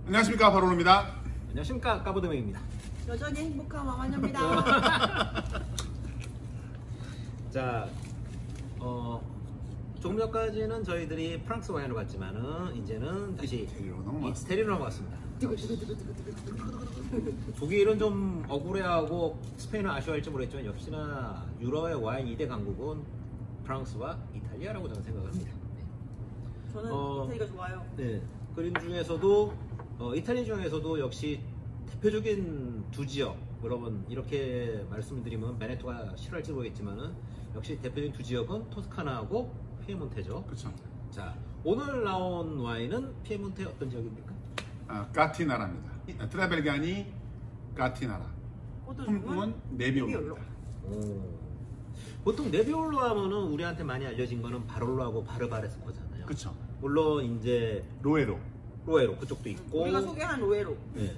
안녕하십니까, 바로로입니다. 안녕하십니까, 까보드맹입니다. 여전히 행복한 왕한여입니다. 자, 조금 전까지는 저희들이 프랑스 와인을 봤지만은 이제는 다시 이태리로 넘어갔습니다. 독일은 좀 억울해하고 스페인은 아쉬워할지 모르겠지만 역시나 유럽의 와인 2대 강국은 프랑스와 이탈리아라고 저는 생각을 합니다. 저는 이태리가 좋아요. 네. 그림 중에서도 이탈리아 중에서도 역시 대표적인 두 지역, 여러분 이렇게 말씀드리면 베네토가 싫어할지 모르겠지만은 역시 대표적인 두 지역은 토스카나하고 피에몬테죠. 그렇죠. 자, 오늘 나온 와인은 피에몬테 어떤 지역입니까? 까티나라입니다. 트라벨간이 까티나라. 품종은 네비올로입니다. 보통 네비올로 하면은 우리한테 많이 알려진 거는 바롤로하고 바르바레스코잖아요. 그렇죠. 물론 이제 로에로 그쪽도 있고 우리가 소개한 로에로. 네.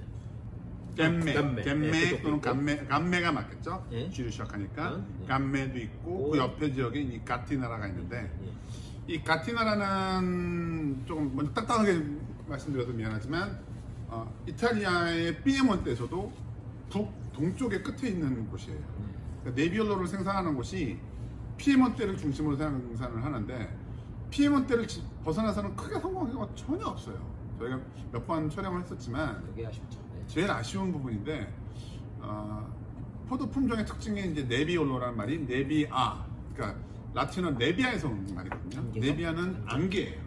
겜메 또는 감메가 맞겠죠? 네. G로 시작하니까 네. 감메도 있고 그 옆에 지역에 이 까티나라가 있는데 이 까티나라는 조금 먼저 딱딱하게 말씀드려서 미안하지만 이탈리아의 피에몬테에서도 동쪽의 끝에 있는 곳이에요. 그러니까 네비올로를 생산하는 곳이 피에몬테를 중심으로 생산을 하는데 피에몬테를 벗어나서는 크게 성공한 경우가 전혀 없어요. 저희가 몇 번 촬영을 했었지만 되게 아쉽죠. 네. 제일 아쉬운 부분인데 포도 품종의 특징이 이제 네비올로라는 말이 네비아, 그러니까 라틴어 네비아에서 온 말이거든요. 네비아는 안개예요.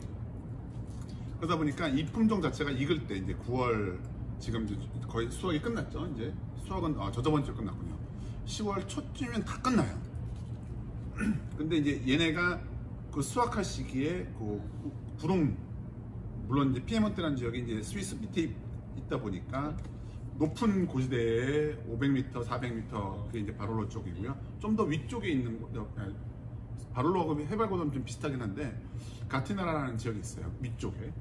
그러다 보니까 이 품종 자체가 익을 때 이제 9월 지금 거의 수확이 끝났죠. 이제 수확은 저번 주에 끝났군요. 10월 초쯤이면 다 끝나요. 근데 이제 얘네가 그 수확할 시기에 그 구름, 물론 이제 피에몬테라는 지역이 이제 스위스 밑에 있다 보니까 높은 고지대에 500m, 400m 그게 이제 바롤로 쪽이고요. 좀 더 위쪽에 있는 바롤로하고 해발고도는 좀 비슷하긴 한데 가티나라라는 지역이 있어요. 위쪽에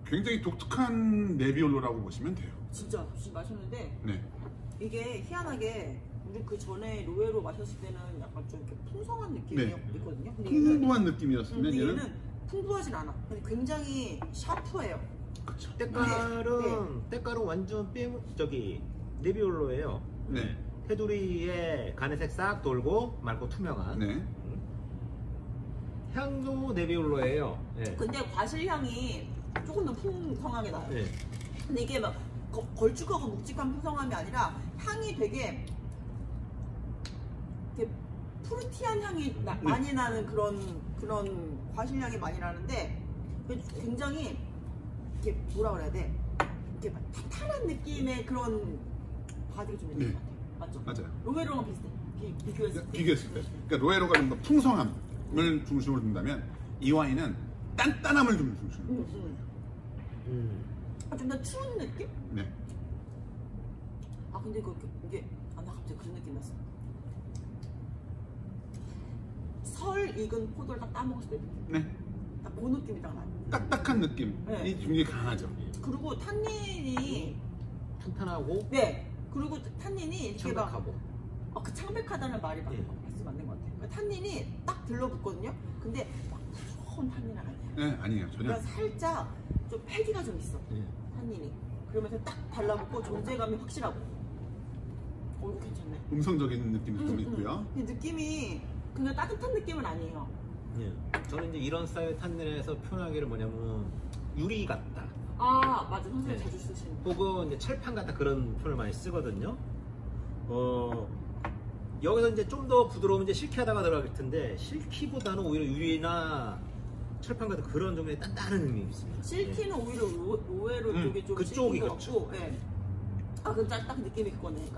굉장히 독특한 네비올로라고 보시면 돼요. 진짜 마셨는데 네. 이게 희한하게 우리 그 전에 로에로 마셨을 때는 약간 좀 이렇게 풍성한 느낌이 있거든요. 근데 풍부한 느낌이었으면 근데 얘는 풍부하진 않아. 근데 굉장히 샤프해요. 그렇죠. 때깔은 완전 네비올로예요. 네. 테두리에 가내색 싹 돌고 맑고 투명한. 네. 향도 네비올로예요. 네. 근데 과실향이 조금 더 풍성하게 나요. 네. 근데 이게 막 걸쭉하고 묵직한 풍성함이 아니라 향이 되게 푸르티한 향이 많이 나는 그런 과실향이 많이 나는데 굉장히 이렇게 뭐라 그래야 돼? 이렇게 막 탄탄한 느낌의 그런 바디가 좀 있는 것 같아요. 맞죠? 맞아요. 로에로랑 비슷해. 비교했을 때. 그러니까 로에로가 좀 더 풍성함을 중심으로 둔다면 이 와인은 단단함을 좀 중심으로 둔다. 좀 더 추운 느낌? 네. 근데 이게 나 갑자기 그런 느낌 났어. 설 익은 포도를 딱 따먹었을 때 느낌. 네. 딱 그 느낌이 딱 나요. 딱딱한 느낌이 네. 굉장히 강하죠. 그리고 탄닌이 탄탄하고. 네. 그리고 탄닌이 이렇게 창백하고. 그 창백하다는 말이 맞는 것 같아요. 그러니까 탄닌이 딱 들러붙거든요. 근데 막 무서운 탄닌은 아니에요. 네, 아니에요. 전혀. 그러니까 살짝 좀 패기가 좀 있어. 탄닌이. 그러면서 딱 발라붙고 존재감이 확실하고. 이거 괜찮네. 음성적인 느낌이 좀 있고요. 이 느낌이 그냥 따뜻한 느낌은 아니에요. 예. 저는 이제 이런 스타일 탄닌에서 표현하기를 뭐냐면 유리 같다. 맞아. 선생님 네. 자주 쓰시는. 혹은 이제 철판 같다 그런 표현을 많이 쓰거든요. 여기서 이제 좀 더 부드러우면 이제 실키하다가 들어갈 텐데 실키보다는 오히려 유리나 철판 같은 그런 종류의 단단한 느낌이 있습니다. 실키는 오히려 로에로 쪽이 좀 그쪽이 것 그렇죠. 같고, 예. 그럼 딱 느낌이 그거네.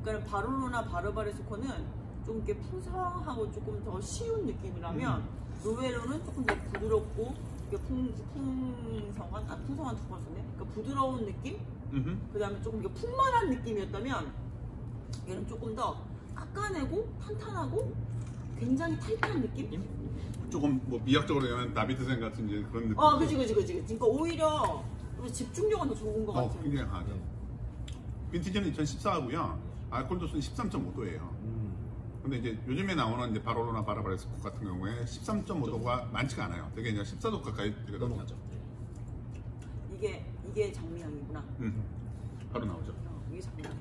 그러니까 바롤로나 바르바레스코는 좀 이렇게 풍성하고 조금 더 쉬운 느낌이라면 로에로는 조금 더 부드럽고 풍성한 풍성한 두 번 썼네. 그러니까 부드러운 느낌. 그다음에 조금 풍만한 느낌이었다면 얘는 조금 더 깎아내고 탄탄하고 굉장히 타이트한 느낌? 조금 뭐 미학적으로 얘기하면 나비트생 같은 이제 그런 느낌. 그치. 그러니까 오히려 집중력은 더 좋은 것 같아요. 굉장히 강하죠. 빈티지는 2014하고요. 알코올 도수는 13.5도예요. 근데 이제 요즘에 나오는 이제 바롤로나 바르바레스코 같은 경우에 13.5도가 많지가 않아요. 되게 이제 14도 가까이 되거든요. 넘어가죠. 이게 이게 장미향이구나. 바로 나오죠. 이게 장미향.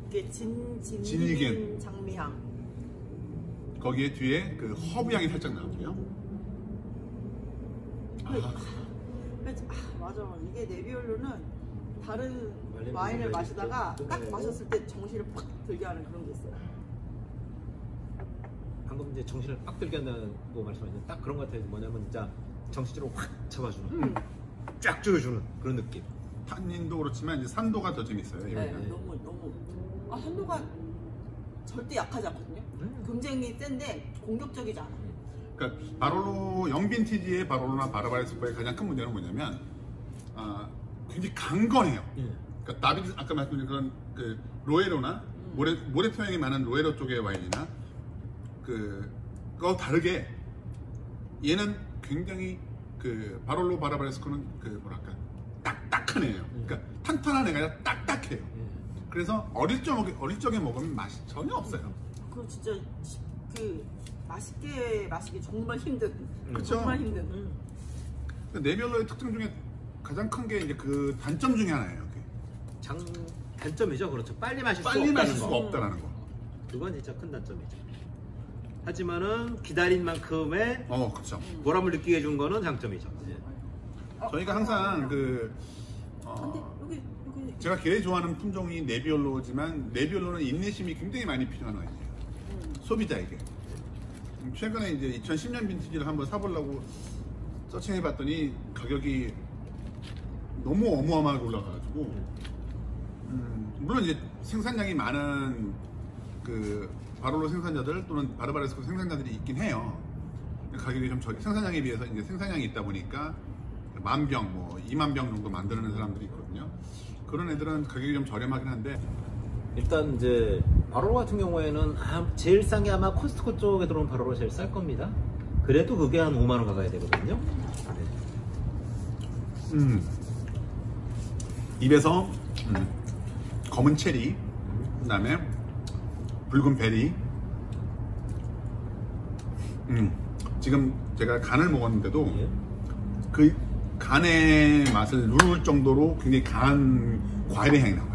이게 진이긴 진이긴. 장미향. 거기에 뒤에 그 허브 향이 살짝 나오고요. 맞아. 이게 네비올로는 다른 말린 와인을 부분도 마시다가 있고, 딱 네. 마셨을 때 정신을 팍 들게 하는 그런 게 있어요. 방금 이제 정신을 빡 들게 한다고 말씀하셨는데 딱 그런 것 같아요. 뭐냐면 진짜 정신적으로 확 잡아주는, 쫙 조여주는 그런 느낌. 탄닌도 그렇지만 이제 산도가 더 재밌어요. 네, 이거는. 너무 산도가 절대 약하지 않거든요. 굉장히 센데 공격적이지 않아요. 그러니까 바롤로 영빈티지의 바롤로나 바르바레스코의 가장 큰 문제는 뭐냐면 굉장히 강건해요. 그러니까 다비드 아까 말씀드린 그런 그 로에로나 모래 표현이 많은 로에로 쪽의 와인이나 그거 다르게 얘는 굉장히 그 바롤로 바르바레스코는 그 뭐랄까 딱딱한 애예요. 그러니까 탄탄한 애가 아니라 딱딱해요. 그래서 어릴 적에 먹으면 맛이 전혀 없어요. 그럼 진짜 그 맛있게 마시기 정말 힘든. 그쵸? 정말 힘든. 네비올로의 특징 중에 가장 큰 게 이제 그 단점 중에 하나예요. 단점이죠. 그렇죠. 빨리 마실 빨리 마실 수가 없다라는 거. 그건 진짜 큰 단점이죠. 하지만은 기다린 만큼의 그렇죠. 보람을 느끼게 해준 거는 장점이죠. 저희가 항상 근데 여기 제가 제일 좋아하는 품종이 네비올로지만 네비올로는 인내심이 굉장히 많이 필요한 와인이에요. 소비자에게. 최근에 이제 2010년 빈티지를 한번 사보려고 서칭해봤더니 가격이 너무 어마어마하게 올라가가지고 물론 이제 생산량이 많은 그 바롤로 생산자들 또는 바르바레스코 생산자들이 있긴 해요. 가격이 좀 생산량에 비해서 이제 생산량이 있다 보니까 10,000병, 뭐 20,000병 정도 만드는 사람들이 있거든요. 그런 애들은 가격이 좀 저렴하긴 한데 일단 이제 바롤로 같은 경우에는 제일 싼 게 아마 코스트코 쪽에 들어온 바롤로 제일 쌀 겁니다. 그래도 그게 한 5만 원 가까이 되거든요. 입에서 검은 체리, 그다음에 붉은 베리. 지금 제가 간을 먹었는데도 예. 그 간의 맛을 누를 정도로 굉장히 강한 과일의 향이 나와요.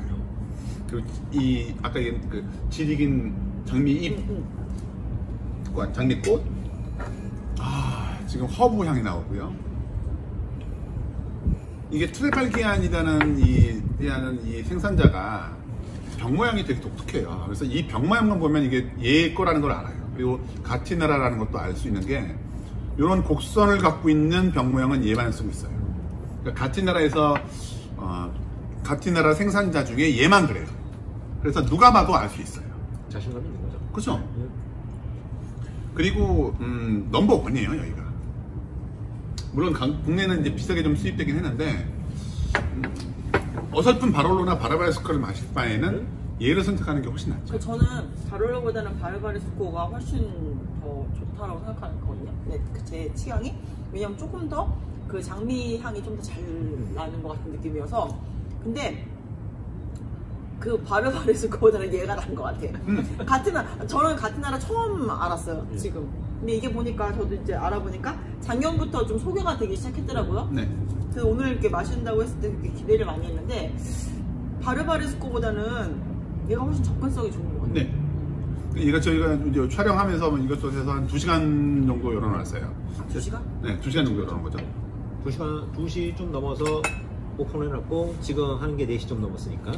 그리고 이 아까 얘기한 그 지리긴 장미잎, 장미꽃, 지금 허브 향이 나오고요. 이게 트레팔기안이라는 이 생산자가 병 모양이 되게 독특해요. 그래서 이 병 모양만 보면 이게 얘 거라는 걸 알아요. 그리고 가티나라라는 것도 알 수 있는 게 이런 곡선을 갖고 있는 병 모양은 얘만 쓰고 있어요. 그러니까 가티나라에서 가티나라 생산자 중에 얘만 그래요. 그래서 누가 봐도 알 수 있어요. 자신감이 있는 거죠. 그렇죠? 그리고 넘버 원이에요 여기가. 물론 국내는 이제 비싸게 좀 수입되긴 했는데 어설픈 바롤로나 바르바레스코를 마실 바에는 얘를 선택하는 게 훨씬 낫죠. 저는 바롤로보다는 바르바레스코가 훨씬 더 좋다라고 생각하거든요. 네, 제 취향이. 왜냐면 조금 더 그 장미 향이 좀 더 잘 나는 것 같은 느낌이어서. 근데 그 바르바레스코보다는 얘가 나은 것 같아요. 저는 가티나라 처음 알았어요, 지금. 근데 이게 보니까 저도 이제 알아보니까 작년부터 좀 소개가 되기 시작했더라고요. 네. 그래서 오늘 이렇게 마신다고 했을 때 되게 기대를 많이 했는데 바르바레스코보다는 얘가 훨씬 접근성이 좋은 것 같아요. 네. 이거 저희가 이제 촬영하면서 이것저것 한 2시간 정도 열어놨어요. 2시간? 네, 2시간 정도 열어놓은 거죠. 2시 좀 넘어서 오픈해놨고 지금 하는 게 4시 좀 넘었으니까.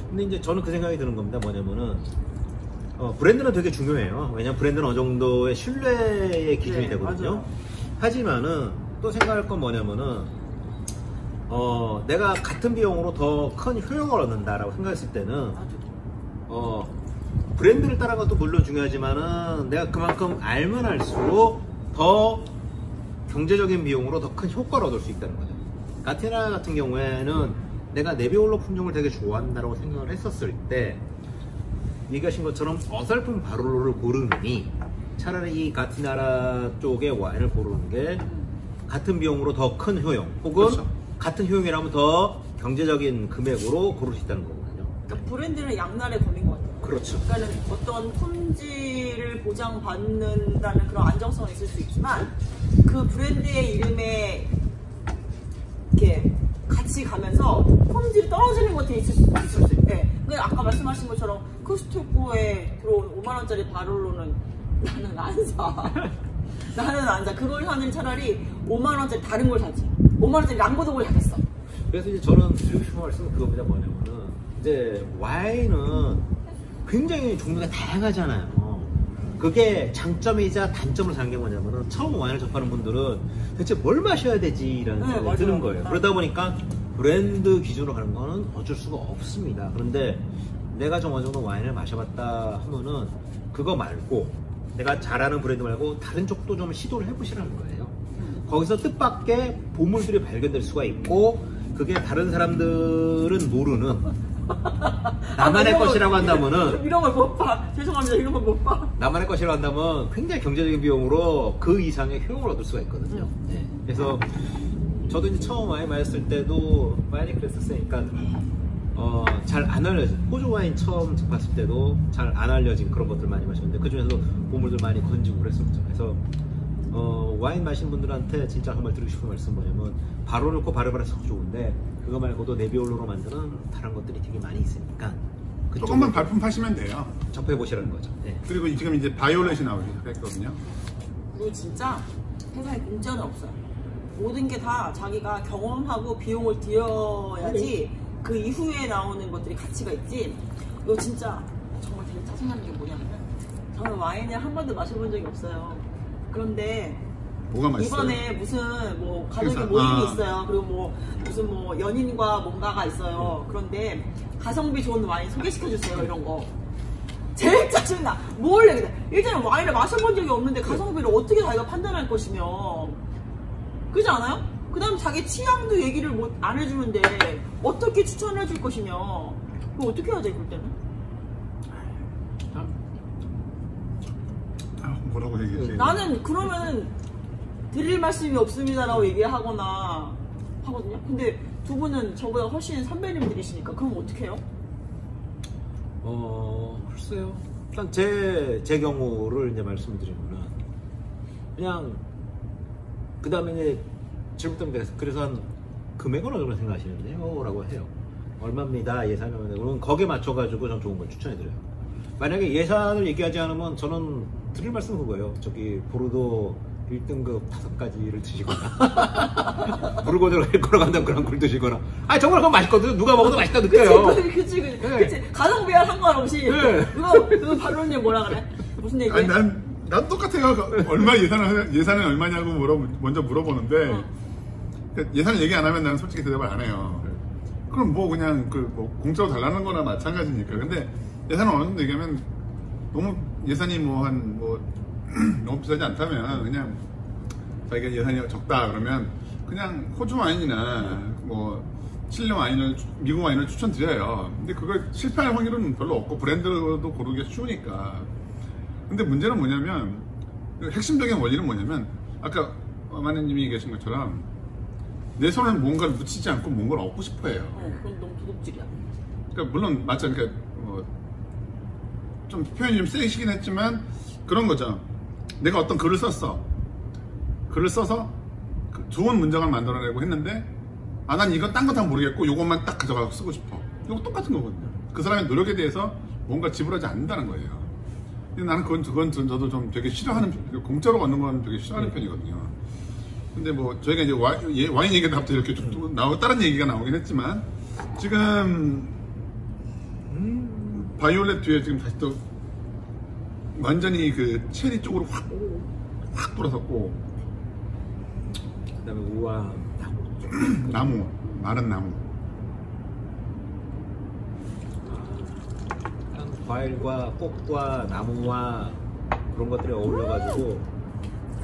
근데 이제 저는 그 생각이 드는 겁니다. 뭐냐면은 브랜드는 되게 중요해요. 왜냐면 브랜드는 어느 정도의 신뢰의 기준이 네, 되거든요. 맞아요. 하지만은 또 생각할 건 뭐냐면은 내가 같은 비용으로 더 큰 효용을 얻는다라고 생각했을 때는 브랜드를 따라간 것도 물론 중요하지만은 내가 그만큼 알면 알수록 더 경제적인 비용으로 더 큰 효과를 얻을 수 있다는 거죠. 가티나 같은 경우에는 내가 네비올로 품종을 되게 좋아한다고 생각을 했었을 때 얘기하신 것처럼 어설픈 바롤로를 고르느니 차라리 이 가티나라 쪽의 와인을 고르는 게 같은 비용으로 더 큰 효용 혹은 그렇죠. 같은 효용이라면 더 경제적인 금액으로 고를 수 있다는 거거든요. 그러니까 브랜드는 양날의 검인 것 같아요. 그렇죠. 그러니까는 어떤 품질을 보장받는다는 그런 안정성이 있을 수 있지만 그 브랜드의 이름에 이렇게 떨어지는 것들이 있을 수 있어요. 네. 그러니까 아까 말씀하신 것처럼 코스트코에 들어온 5만 원짜리 바롤로는 나는 안 사. 나는 안 사. 그걸 사는 차라리 5만 원짜리 다른 걸 사지. 5만 원짜리 랑보독을 사겠어. 그래서 이제 저는 드리고 싶은 말씀은 그겁니다. 뭐냐면은 이제 와인은 굉장히 종류가 다양하잖아요. 그게 장점이자 단점을 사는 게 뭐냐면은 처음 와인을 접하는 분들은 대체 뭘 마셔야 되지라는 생각이 드는 거예요. 그러다 보니까 브랜드 기준으로 가는 거는 어쩔 수가 없습니다. 그런데 내가 좀 어느 정도 와인을 마셔봤다 하면은 그거 말고 내가 잘 아는 브랜드 말고 다른 쪽도 좀 시도를 해보시라는 거예요. 거기서 뜻밖의 보물들이 발견될 수가 있고 그게 다른 사람들은 모르는 나만의 것이라고 한다면은 이런 걸 못 봐. 죄송합니다. 이런 걸 못 봐. 나만의 것이라고 한다면 굉장히 경제적인 비용으로 그 이상의 효용을 얻을 수가 있거든요. 네. 그래서 저도 이제 처음 와인 마셨을 때도 와인이 그랬었으니까 잘 안 알려진 호주 와인 처음 접했을 때도 잘 안 알려진 그런 것들 많이 마셨는데 그 중에서도 보물들 많이 건지고 그랬었죠. 그래서 와인 마시는 분들한테 진짜 정말 드리고 싶은 말씀 뭐냐면 바로 넣고 바르바라서 좋은데 그거 말고도 네비올로로 만드는 다른 것들이 되게 많이 있으니까 조금만 발품 파시면 돼요. 접해보시라는 거죠. 네. 그리고 지금 이제 바이올렛이 나오기 시작했거든요. 그리고 진짜 회사에 공짜는 없어요. 모든 게 다 자기가 경험하고 비용을 들여야지 그 이후에 나오는 것들이 가치가 있지. 이거 진짜 정말 되게 짜증나는 게 뭐냐면 저는 와인을 한 번도 마셔본 적이 없어요. 그런데 뭐가 맛있어요? 이번에 무슨 뭐 가족이 회사. 모임이 있어요. 그리고 뭐 무슨 뭐 연인과 뭔가가 있어요. 그런데 가성비 좋은 와인 소개시켜 주세요. 이런 거 제일 짜증나. 뭘 얘기해? 일단은 와인을 마셔본 적이 없는데 가성비를 어떻게 자기가 판단할 것이며 그렇지 않아요? 그 다음 자기 취향도 얘기를 안 해주는데 어떻게 추천을 해줄 것이며 그거 어떻게 해야 돼 그럴 때는? 뭐라고 얘기했지? 나는 그러면 드릴 말씀이 없습니다라고 얘기하거나 하거든요. 근데 두 분은 저보다 훨씬 선배님들이시니까 그럼 어떻게 해요? 글쎄요. 일단 제 경우를 이제 말씀드리면은 그냥 그 다음에 이제 질문드립니다. 그래서 한 금액은 얼마 생각하시는데요? 라고 해요. 얼마입니다. 예산은. 그러면 거기에 맞춰가지고 전 좋은 걸 추천해드려요. 만약에 예산을 얘기하지 않으면 저는 드릴 말씀은 그거예요. 저기 보르도 1등급 5가지를 드시거나 무르고대로 걸어간다면 그런 걸 드시거나 아니 정말 그건 맛있거든. 누가 먹어도 맛있다 느껴요. 그치. 가성비와 상관없이 네. 누가 발론님 뭐라 그래? 무슨 얘기야? 아니 난 똑같아요. 얼마 예산은 얼마냐고 먼저 물어보는데 예산을 얘기 안 하면 나는 솔직히 대답을 안 해요. 그럼 뭐 그냥 뭐 공짜로 달라는 거나 마찬가지니까. 근데 예산을 어느 정도 얘기하면 너무 예산이 너무 비싸지 않다면 그냥 자기가 예산이 적다 그러면 그냥 호주 와인이나 뭐 칠레 와인을 미국 와인을 추천드려요. 근데 그걸 실패할 확률은 별로 없고 브랜드도 고르기가 쉬우니까. 근데 문제는 뭐냐면 핵심적인 원리는 뭐냐면 아까 마네님이 얘기하신 것처럼 내 손은 뭔가를 묻히지 않고 뭔가를 얻고 싶어해요. 그건 너무 도둑질이야. 그러니까 물론 맞죠. 그러니까 좀 표현이 좀 세시긴 했지만 그런 거죠. 내가 어떤 글을 썼어. 글을 써서 좋은 문장을 만들어내고 했는데 난 이건 딴 거 다 모르겠고 이것만 딱 가져가서 쓰고 싶어. 이거 똑같은 거거든요. 그 사람의 노력에 대해서 뭔가 지불하지 않는다는 거예요. 근데 나는 그건 저도 좀 되게 싫어하는 공짜로 얻는 건 되게 싫어하는 편이거든요. 근데 뭐 저희가 이제 와인 얘기가 갑자기 이렇게 좀 다른 얘기가 나오긴 했지만 지금 바이올렛 뒤에 지금 다시 또 완전히 그 체리 쪽으로 확 돌아섰고 그 다음에 우와 나무 마른 나무 과일과 꽃과 나무와 그런 것들이 어울려가지고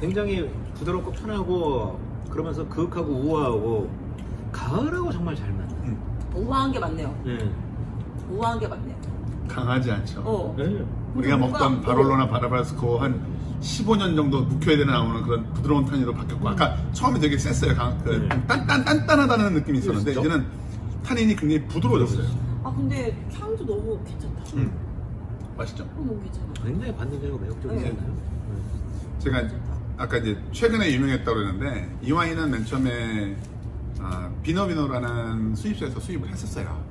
굉장히 부드럽고 편하고 그러면서 그윽하고 우아하고 가을하고 정말 잘 맞네. 우아한 게 맞네요. 우아한 게 맞네요. 강하지 않죠. 네. 우리가 먹던 바롤로나 바라바스코 한 15년 정도 묵혀야 되는 나오는 그런 부드러운 탄니로 바뀌었고 아까 처음에 되게 셌어요. 단단하다는 느낌이 있었는데 그렇죠? 이제는 탄닌이 굉장히 부드러워졌어요. 근데 향도 너무 괜찮다. 맛있죠? 너무 괜찮아. 굉장히 반전적이고 매력적이잖아요. 제가 아까 이제 최근에 유명했다고 그랬는데 이 와인은 맨 처음에 비너비너라는 수입사에서 수입을 했었어요.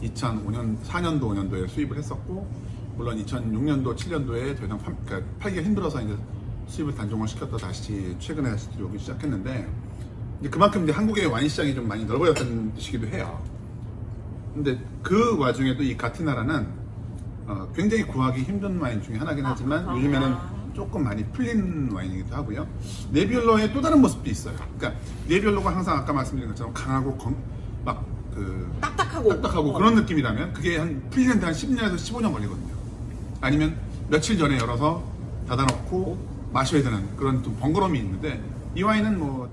2005년, 4년도, 5년도에 수입을 했었고, 물론 2006년도, 7년도에 더 이상 팔기가 힘들어서 이제 수입을 단종을 시켰다 다시 최근에 다시 들어오기 시작했는데, 이제 그만큼 이제 한국의 와인 시장이 좀 많이 넓어졌다는 뜻이기도 해요. 근데 그 와중에도 이 가티나라는 굉장히 구하기 힘든 와인 중에 하나긴 하지만 요즘에는 조금 많이 풀린 와인이기도 하고요. 네비올로의 또 다른 모습도 있어요. 그러니까 네비올로가 항상 아까 말씀드린 것처럼 강하고 딱딱하고 그런 느낌이라면 그게 한 풀리는데 한 10년에서 15년 걸리거든요. 아니면 며칠 전에 열어서 닫아놓고 마셔야 되는 그런 좀 번거로움이 있는데 이 와인은 뭐